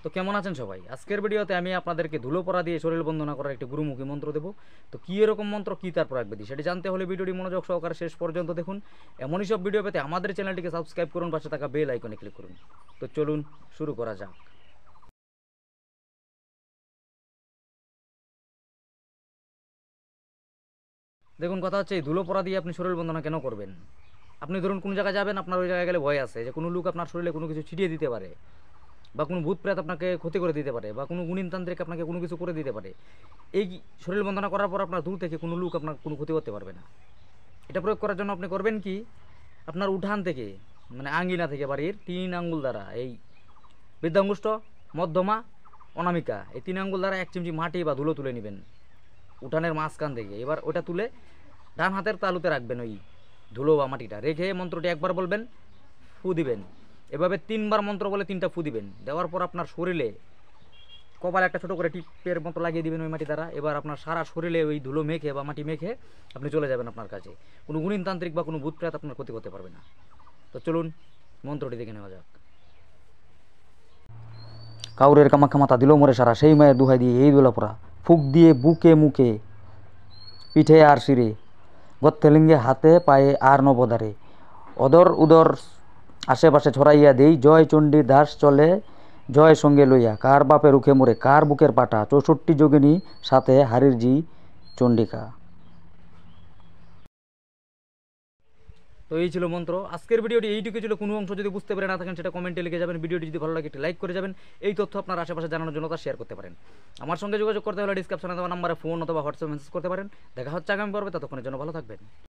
তো কেমন আছেন সবাই? আজকের ভিডিওতে আমি আপনাদেরকে ধুলো পড়া দিয়ে শরীর বন্দনা করার একটি গুরুমুখী মন্ত্র দেব। তো কী এরকম মন্ত্র, কী তার প্রয়োগ বিধি, সেটি জানতে হলে ভিডিওটি মনোযোগ সহকারে শেষ পর্যন্ত দেখুন। এমনই সব ভিডিও পেতে আমাদের চ্যানেলটিকে সাবস্ক্রাইব করুন, পাশে থাকা বেল আইকনে ক্লিক করুন। তো চলুন শুরু করা যাক। দেখুন, কথা হচ্ছে এই ধুলো পড়া দিয়ে আপনি শরীর বন্দনা কেন করবেন? আপনি ধরুন কোনো জায়গায় যাবেন, আপনার ওই জায়গায় গেলে ভয় আছে যে কোনো লোক আপনার শরীরে কোনো কিছু ছিটিয়ে দিতে পারে, বা কোনো ভূত প্রেত আপনাকে ক্ষতি করে দিতে পারে, বা কোনো গুণিনতান্ত্রিক আপনাকে কোনো কিছু করে দিতে পারে। এই শরীর বন্দনা করার পর আপনার দূর থেকে কোনো লোক আপনার কোনো ক্ষতি করতে পারবে না। এটা প্রয়োগ করার জন্য আপনি করবেন কি, আপনার উঠান থেকে, মানে আঙ্গিনা থেকে বাড়ির 3 আঙ্গুল দ্বারা, এই বৃদ্ধাঙ্গুষ্ঠ, মধ্যমা, অনামিকা, এই 3 আঙ্গুল দ্বারা 1 চিমটি মাটি বা ধুলো তুলে নেবেন উঠানের মাঝখান থেকে। এবার ওটা তুলে ডান হাতের তালুতে রাখবেন, ওই ধুলো বা মাটিটা রেখে মন্ত্রটি একবার বলবেন, ফু দিবেন। এভাবে 3বার মন্ত্র বলে 3টা ফু দিবেন। দেওয়ার পর আপনার শরীরে কপালে একটা ছোটো করে টিপের মতো লাগিয়ে দিবেন ওই মাটি দ্বারা। এবার আপনার সারা শরীরে ওই ধুলো মেখে বা মাটি মেখে আপনি চলে যাবেন আপনার কাছে। কোনো গুণিনতান্ত্রিক বা কোনো ভূত প্রেত আপনার ক্ষতি করতে পারবে না। তো চলুন মন্ত্রটি দেখে নেওয়া যাক। কাউরের কামাক্ষা মাথা দিল মরে সারা, সেই মায়ের দুহাই দিয়ে এই দোলা পড়া, ফুক দিয়ে বুকে মুখে, পিঠে আর শিরে, গত্থেলিঙ্গে হাতে পায়ে আর নবদারে, অদর উদর আশেপাশে ছড়াইয়া দেই, জয় চণ্ডী দাস চলে জয় সঙ্গে লইয়া, কার বাপে রুখে মরে কার বুকের পাটা, 64 যোগিনী সাথে হারির জি চণ্ডিকা। তো এই ছিল মন্ত্র। আজকের ভিডিওটি এইটুকু ছিল। কোনো অংশ যদি বুঝতে পারে না থাকেন সেটা কমেন্টে লিখে যাবেন। ভিডিওটি যদি ভালো লাগে একটি লাইক করে যাবেন। এই তথ্য আপনার আশেপাশে জানানোর জন্য তা শেয়ার করতে পারেন। আমার সঙ্গে যোগাযোগ করতে হলে ডিসক্রিপশনে দেওয়া নাম্বারে ফোন অথবা হোয়াটসঅ্যাপ মেসেজ করতে পারেন। দেখা হচ্ছে আগামী পর্বে, ততক্ষণের জন্য ভালো থাকবেন।